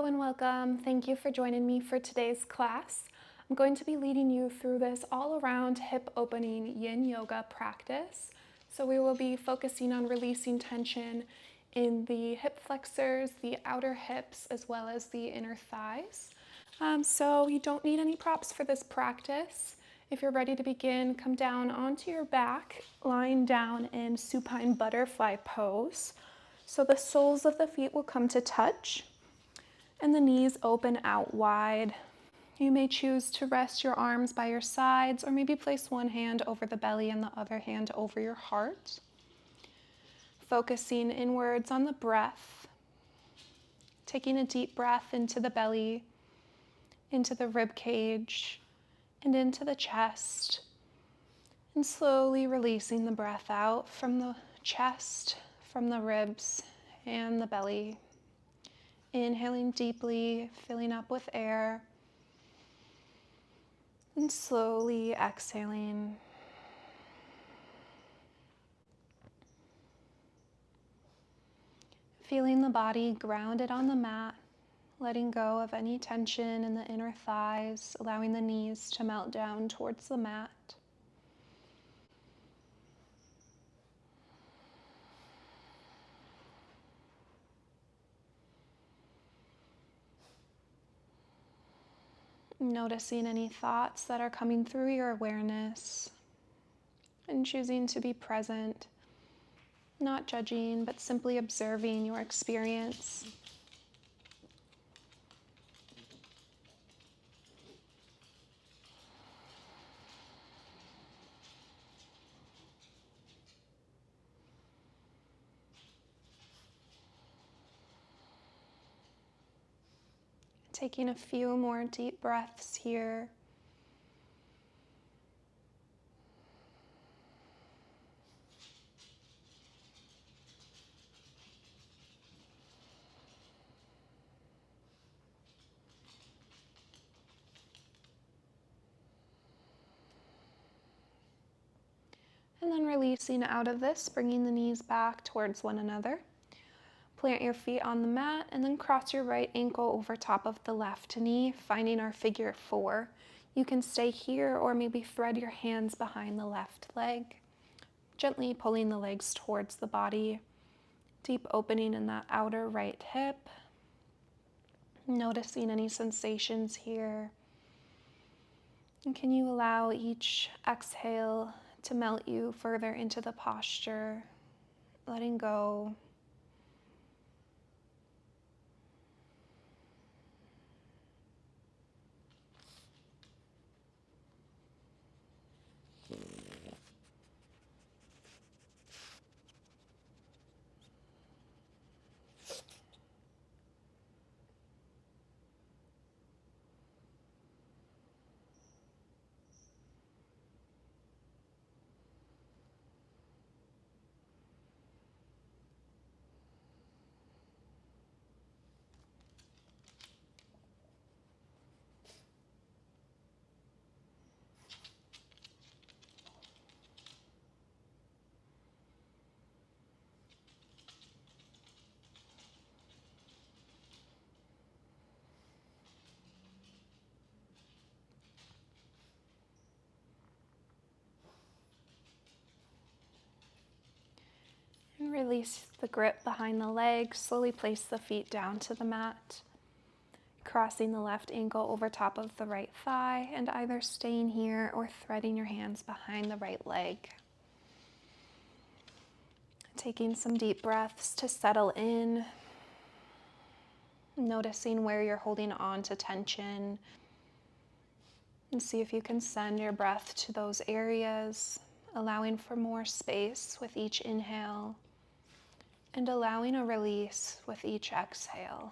and welcome. Thank you for joining me for today's class. I'm going to be leading you through this all-around hip opening Yin Yoga practice. So we will be focusing on releasing tension in the hip flexors, the outer hips, as well as the inner thighs. So you don't need any props for this practice. If you're ready to begin, come down onto your back, lying down in supine butterfly pose. So the soles of the feet will come to touch and the knees open out wide. You may choose to rest your arms by your sides or maybe place one hand over the belly and the other hand over your heart. Focusing inwards on the breath, taking a deep breath into the belly, into the rib cage, and into the chest, and slowly releasing the breath out from the chest, from the ribs, and the belly. Inhaling deeply, filling up with air, and slowly exhaling. Feeling the body grounded on the mat, letting go of any tension in the inner thighs, allowing the knees to melt down towards the mat. Noticing any thoughts that are coming through your awareness and choosing to be present, not judging, but simply observing your experience. Taking a few more deep breaths here. And then releasing out of this, bringing the knees back towards one another. Plant your feet on the mat and then cross your right ankle over top of the left knee, finding our figure 4. You can stay here or maybe thread your hands behind the left leg, gently pulling the legs towards the body, deep opening in that outer right hip, noticing any sensations here. And can you allow each exhale to melt you further into the posture, letting go. And release the grip behind the legs. Slowly place the feet down to the mat, crossing the left ankle over top of the right thigh, and either staying here or threading your hands behind the right leg. Taking some deep breaths to settle in, noticing where you're holding on to tension, and see if you can send your breath to those areas, allowing for more space with each inhale and allowing a release with each exhale.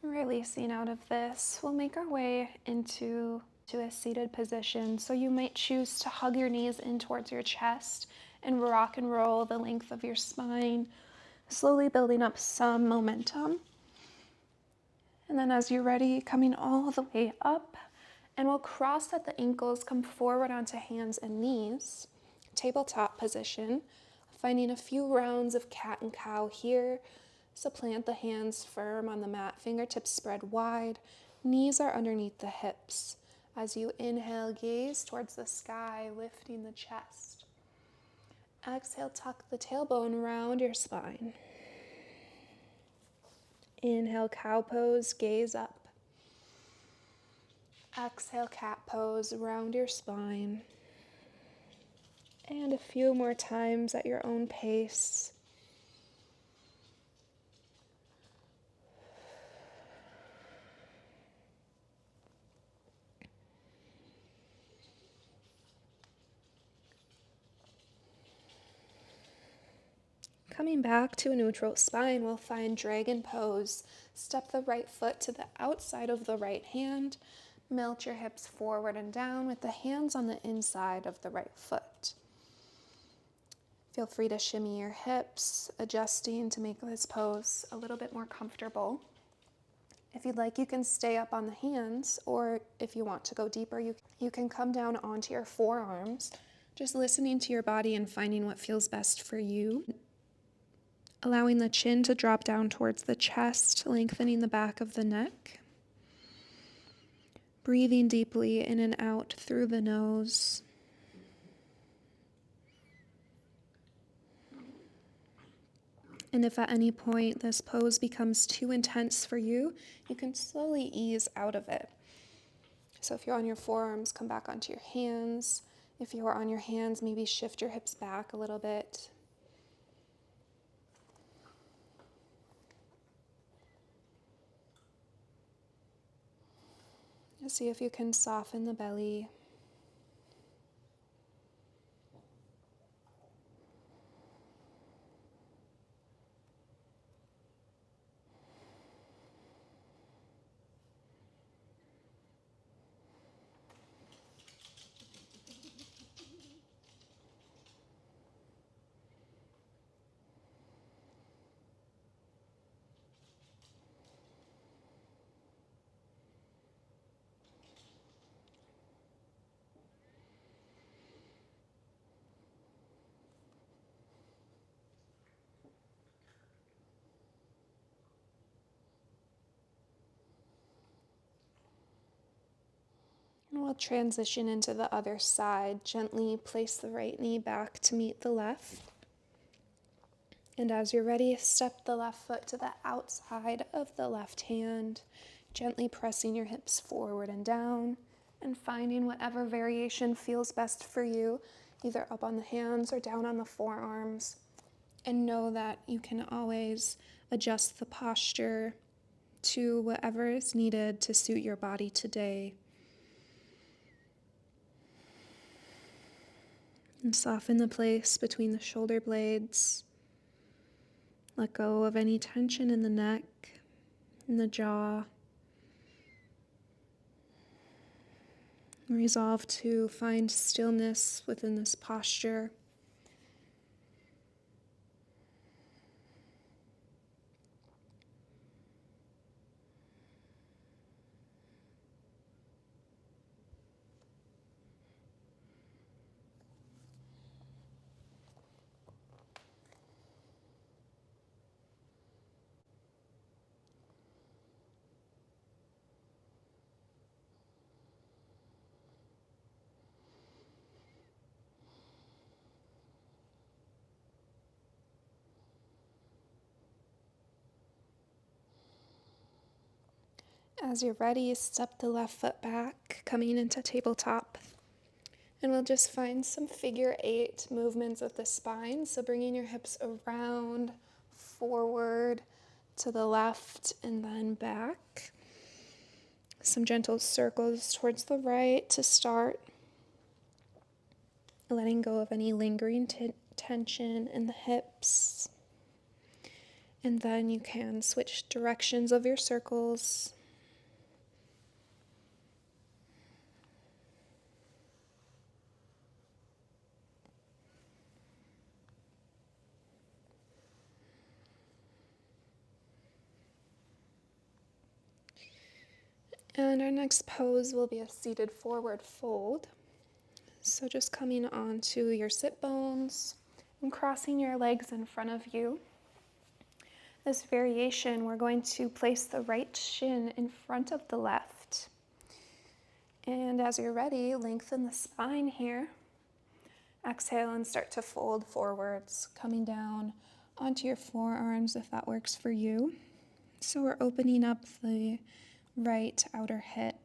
Releasing out of this, we'll make our way into a seated position. So you might choose to hug your knees in towards your chest and rock and roll the length of your spine, slowly building up some momentum. And then as you're ready, coming all the way up, and we'll cross at the ankles, come forward onto hands and knees, tabletop position, finding a few rounds of cat and cow here. So plant the hands firm on the mat, fingertips spread wide, knees are underneath the hips. As you inhale, gaze towards the sky, lifting the chest. Exhale, tuck the tailbone round your spine. Inhale, cow pose, gaze up. Exhale, cat pose, round your spine. And a few more times at your own pace. Coming back to a neutral spine, we'll find dragon pose. Step the right foot to the outside of the right hand. Melt your hips forward and down with the hands on the inside of the right foot. Feel free to shimmy your hips, adjusting to make this pose a little bit more comfortable. If you'd like, you can stay up on the hands, or if you want to go deeper, you can come down onto your forearms, just listening to your body and finding what feels best for you. Allowing the chin to drop down towards the chest, lengthening the back of the neck. Breathing deeply in and out through the nose. And if at any point this pose becomes too intense for you, you can slowly ease out of it. So if you're on your forearms, come back onto your hands. If you are on your hands, maybe shift your hips back a little bit. See if you can soften the belly. And we'll transition into the other side. Gently place the right knee back to meet the left. And as you're ready, step the left foot to the outside of the left hand, gently pressing your hips forward and down, and finding whatever variation feels best for you, either up on the hands or down on the forearms. And know that you can always adjust the posture to whatever is needed to suit your body today. And soften the place between the shoulder blades. Let go of any tension in the neck, in the jaw. Resolve to find stillness within this posture. As you're ready, step the left foot back, coming into tabletop. And we'll just find some figure 8 movements with the spine. So bringing your hips around, forward, to the left, and then back. Some gentle circles towards the right to start. Letting go of any lingering tension in the hips. And then you can switch directions of your circles. And our next pose will be a seated forward fold. So just coming onto your sit bones and crossing your legs in front of you. This variation, we're going to place the right shin in front of the left. And as you're ready, lengthen the spine here. Exhale and start to fold forwards, coming down onto your forearms if that works for you. So we're opening up the right outer hip.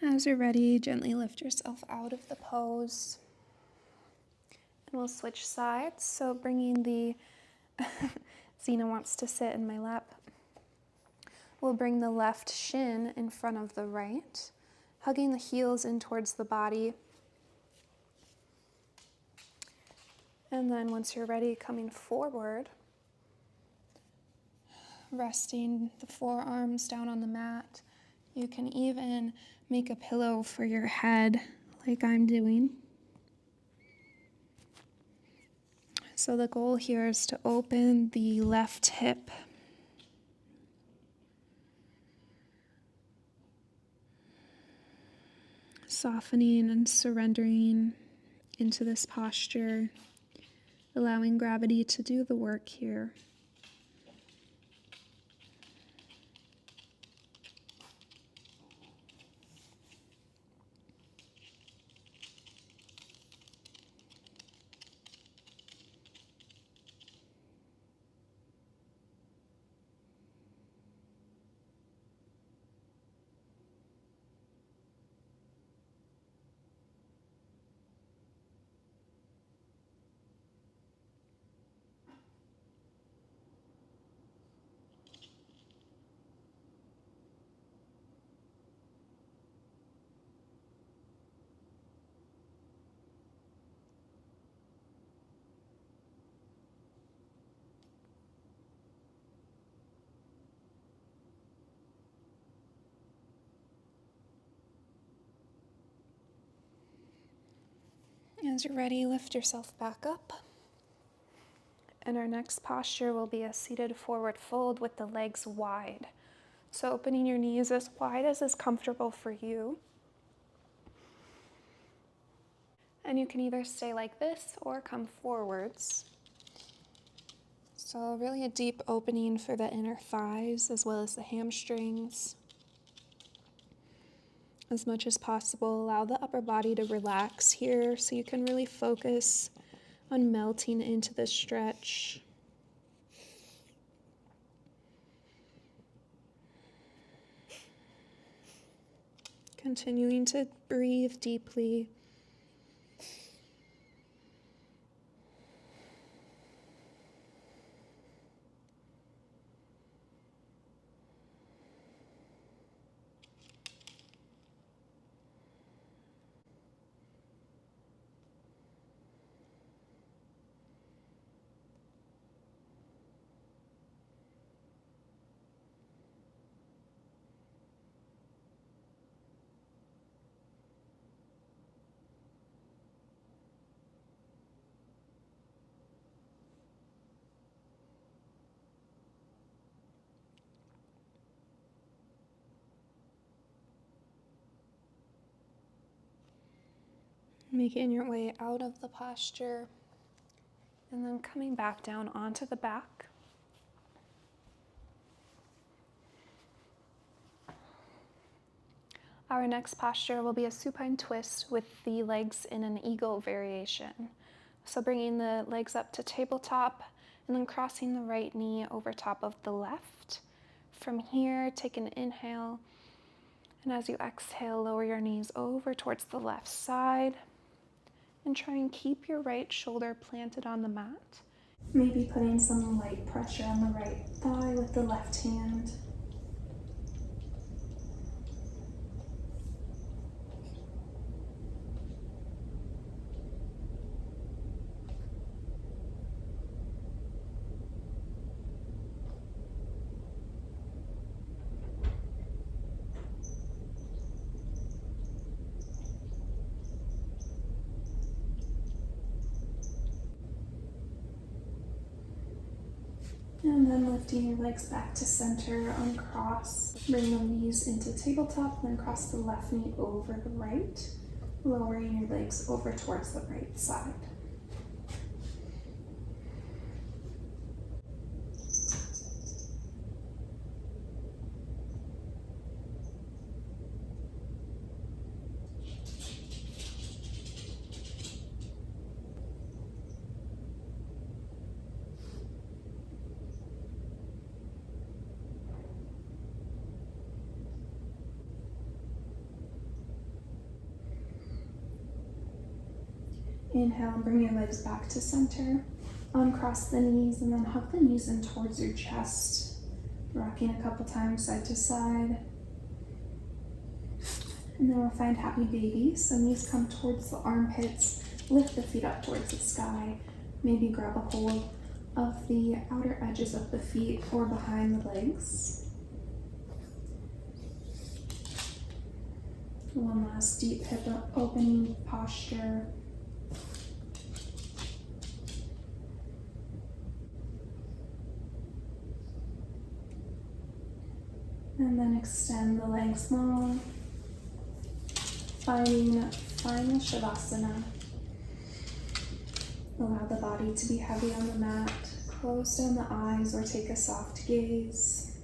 As you're ready, gently lift yourself out of the pose. And we'll switch sides. So bringing the, Zena wants to sit in my lap. We'll bring the left shin in front of the right, hugging the heels in towards the body. And then once you're ready, coming forward, resting the forearms down on the mat. You can even make a pillow for your head like I'm doing. So the goal here is to open the left hip. Softening and surrendering into this posture, allowing gravity to do the work here. As you're ready, lift yourself back up. And our next posture will be a seated forward fold with the legs wide. So opening your knees as wide as is comfortable for you. And you can either stay like this or come forwards. So really a deep opening for the inner thighs as well as the hamstrings. As much as possible, allow the upper body to relax here so you can really focus on melting into the stretch. Continuing to breathe deeply. Making your way out of the posture and then coming back down onto the back. Our next posture will be a supine twist with the legs in an eagle variation. So bringing the legs up to tabletop and then crossing the right knee over top of the left. From here, take an inhale, and as you exhale, lower your knees over towards the left side and try and keep your right shoulder planted on the mat. Maybe putting some light pressure on the right thigh with the left hand. And then lifting your legs back to center, uncross. Bring the knees into tabletop, then cross the left knee over the right, lowering your legs over towards the right side. Inhale, bring your legs back to center. Uncross the knees and then hug the knees in towards your chest. Rocking a couple times side to side. And then we'll find happy baby. So knees come towards the armpits. Lift the feet up towards the sky. Maybe grab a hold of the outer edges of the feet or behind the legs. One last deep hip opening posture. And then extend the legs long, finding final Shavasana. Allow the body to be heavy on the mat. Close down the eyes or take a soft gaze.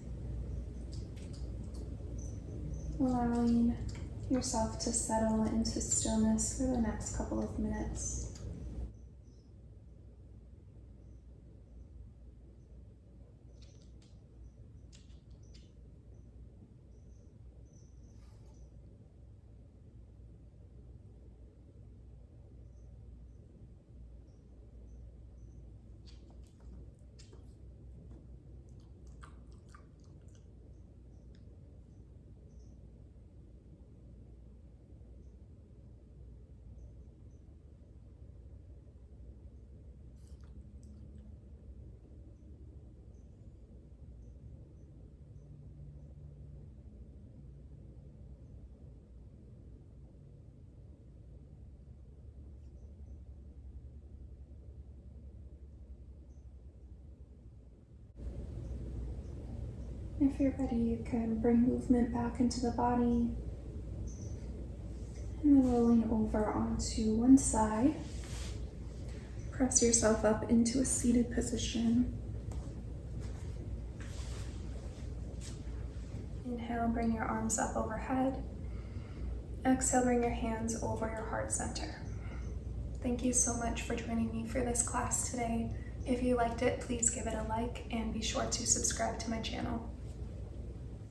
Allowing yourself to settle into stillness for the next couple of minutes. If you're ready, you can bring movement back into the body and then rolling over onto one side. Press yourself up into a seated position. Inhale, bring your arms up overhead. Exhale, bring your hands over your heart center. Thank you so much for joining me for this class today. If you liked it, please give it a like and be sure to subscribe to my channel.